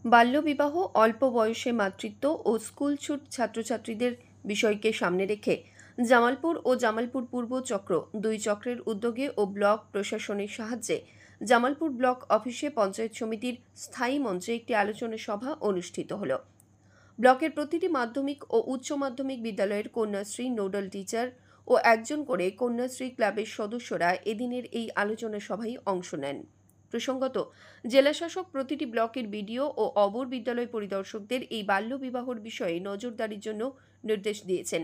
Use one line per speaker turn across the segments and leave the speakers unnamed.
বাল্যবিবাহ, অল্প বয়সে মাতৃত্ব ও স্কুলছুট ছাত্রছাত্রীদের বিষয়কে সামনে রেখে জামালপুর ও জামালপুর পূর্ব চক্র দুই চক্রের উদ্যোগে ও ব্লক প্রশাসনের সাহায্যে জামালপুর ব্লক অফিসে পঞ্চায়েত সমিতির স্থায়ী মঞ্চে একটি আলোচনা সভা অনুষ্ঠিত হল। ব্লকের প্রতিটি মাধ্যমিক ও উচ্চ মাধ্যমিক বিদ্যালয়ের কন্যাশ্রী নোডাল টিচার ও একজন করে কন্যাশ্রী ক্লাবের সদস্যরা এদিনের এই আলোচনা সভায় অংশ নেন। প্রসঙ্গত, জেলাশাসক প্রতিটি ব্লকের বিডিও ও অবর বিদ্যালয় পরিদর্শকদের এই বাল্যবিবাহর বিষয়ে নজরদারির জন্য নির্দেশ দিয়েছেন।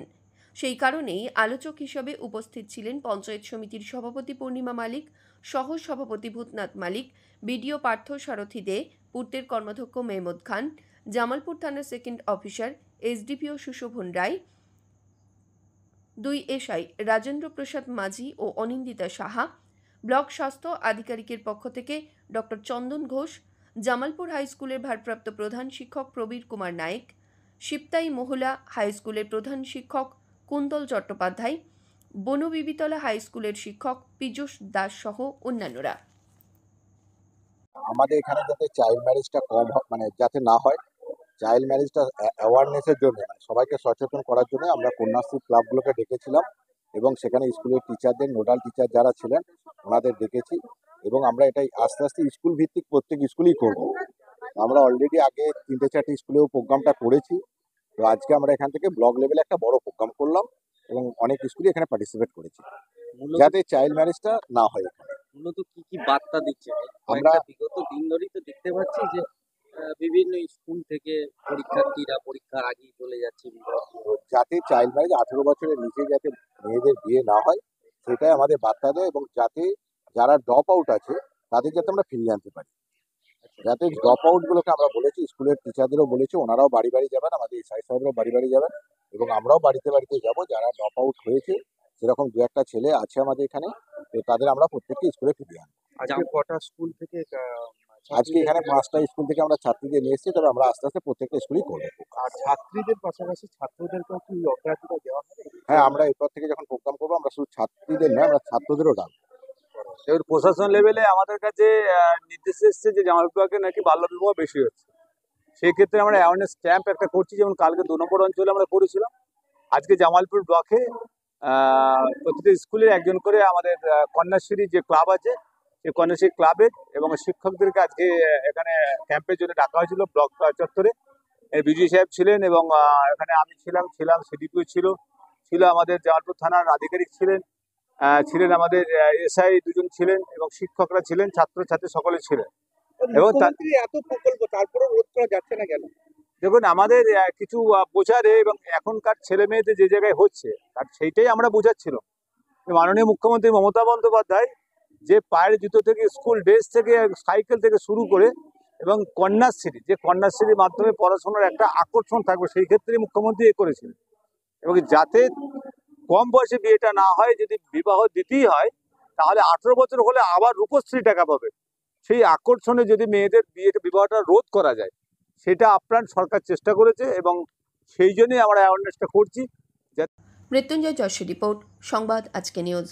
সেই কারণেই আলোচক হিসেবে উপস্থিত ছিলেন পঞ্চায়েত সমিতির সভাপতি পূর্ণিমা মালিক, সহ সভাপতি ভূতনাথ মালিক, বিডিও পার্থ সারথী দে, পূর্তের কর্মাধ্যক্ষ মেহমুদ খান, জামালপুর থানার সেকেন্ড অফিসার এসডিপিও সুশোভন রায়, 2 এসআই রাজেন্দ্র প্রসাদ মাঝি ও অনিন্দিতা সাহা, ব্লক স্বাস্থ্য আধিকারিকের পক্ষ থেকে ডক্টর চন্দন ঘোষ, জামালপুর হাই স্কুলের ভারপ্রাপ্ত প্রধান শিক্ষক প্রবীর কুমার নায়েক, শিবতাই মহলা হাই স্কুলের প্রধান শিক্ষক কুন্তল চট্টোপাধ্যায়, বনবিবিতলা হাই স্কুলের শিক্ষক পীযূষ দাস সহ অন্যান্যরা।
আমাদের এখানে যাতে চাইল্ড ম্যারেজটা কম হয়, যাতে না হয়, চাইল্ড ম্যারেজটা অ্যাওয়ারনেসের জন্য, সবাইকে সচেতন করার জন্য আমরা কন্যাশ্রী ক্লাবগুলোকে ডেকেছিলাম এবং সেখানে স্কুলের টিচারদের, নোডাল টিচার যারা ছিলেন ওনাদের ডেকেছি এবং আমরা এটাই আস্তে আস্তে স্কুল ভিত্তিক প্রত্যেক স্কুলেই করব। আমরা অলরেডি আগে 3-4টি স্কুলেও প্রোগ্রামটা করেছি, তো আজকে আমরা এখান থেকে ব্লক লেভেলে একটা বড় প্রোগ্রাম করলাম এবং অনেক স্কুলই এখানে পার্টিসিপেট করেছি যাতে চাইল্ড ম্যারেজটা না হয়। এখানে
মূলত কি কি বার্তা দিচ্ছে?
আমরা
বিগত দিন ধরেই তো দেখতে পাচ্ছি যে বিভিন্ন স্কুল থেকে পরীক্ষার্থীরা পরীক্ষার আগেই চলে যাচ্ছে বিবাহ।
যাতে চাইল্ড ম্যারেজ 18 বছরের নিচে যাতে মেয়েদের বিয়ে না হয় সেটাই আমাদের বার্তা দেয় এবং যাতে যারা ড্রপ আউট আছে তাদের যাতে আমরা ফিরিয়ে আনতে পারি। যাতে ড্রপ আউটগুলোকে আমরা বলেছি, স্কুলের টিচারদেরও বলেছি, ওনারাও বাড়ি বাড়ি যাবেন, আমাদের এসআই সাহেবরাও বাড়ি বাড়ি যাবেন এবং আমরাও বাড়িতে বাড়িতে যাব। যারা ড্রপ আউট হয়েছে সেরকম 2-1টা ছেলে আছে আমাদের এখানে, তো তাদের আমরা প্রত্যেককে স্কুলে ফিরিয়ে আনবো।
আজকে কটা স্কুল থেকে?
আজকে এখানে 5টা স্কুল থেকে আমরা ছাত্রীদের নিয়ে এসেছি, তবে আমরা আস্তে আস্তে প্রত্যেকটা স্কুলই করবো।
আর ছাত্রীদের পাশাপাশি ছাত্রদেরকেও কি অগ্রাধিকার দেওয়া হবে?
হ্যাঁ, আমরা এরপর থেকে যখন প্রোগ্রাম করবো আমরা শুধু ছাত্রীদের নয়, আমরা ছাত্রদেরও ডাকবো।
এবার প্রশাসন লেভেলে আমাদের কাছে নির্দেশ এসছে যে জামালপুরে নাকি বাল্যবিবাহ বেশি হচ্ছে। সেই ক্ষেত্রে আমরা অ্যাওয়ারনেস ক্যাম্প একটা করছি, যেমন কালকে 2 নম্বর অঞ্চলে আমরা করেছিলাম। আজকে জামালপুর ব্লকে প্রতিটি স্কুলে একজন করে আমাদের কন্যাশ্রী যে ক্লাব আছে সেই কন্যাশ্রী ক্লাবের এবং শিক্ষকদেরকে আজকে এখানে ক্যাম্পের জন্য ডাকা হয়েছিল ব্লক চত্বরে। বিডিও সাহেব ছিলেন এবং এখানে আমি ছিলাম সিডিপিও ছিল আমাদের জামালপুর থানার আধিকারিক ছিলেন আমাদের এসআই 2জন ছিলেন এবং শিক্ষকরা ছিলেন, ছাত্রছাত্রী সকলে ছিলেন। এবং
এত প্রকল্প তারপরে রোধ করা যাচ্ছে না কেন?
দেখুন, আমাদের কিছু বোঝারে এবং এখনকার ছেলে মেয়েদের যে জায়গায় হচ্ছে তার সেইটাই আমরা বোঝাচ্ছিলাম। মাননীয় মুখ্যমন্ত্রী মমতা বন্দ্যোপাধ্যায় যে পায়ের জুতো থেকে, স্কুল ড্রেস থেকে, সাইকেল থেকে শুরু করে এবং কন্যাশ্রীর মাধ্যমে পড়াশোনার একটা আকর্ষণ থাকবে সেই ক্ষেত্রে মুখ্যমন্ত্রী করেছিলেন। এবং যাতে কম বয়সে বিয়েটা না হয়, যদি বিবাহ দিতেই হয় তাহলে 18 বছর হলে আবার রূপশ্রী টাকা পাবে। সেই আকর্ষণে যদি মেয়েদের বিবাহটা রোধ করা যায় সেটা আপ্রাণ সরকার চেষ্টা করেছে এবং সেই জন্যই আমরা অ্যাওয়ারনেসটা করছি।
মৃত্যুঞ্জয় যশের রিপোর্ট, সংবাদ আজকে নিউজ।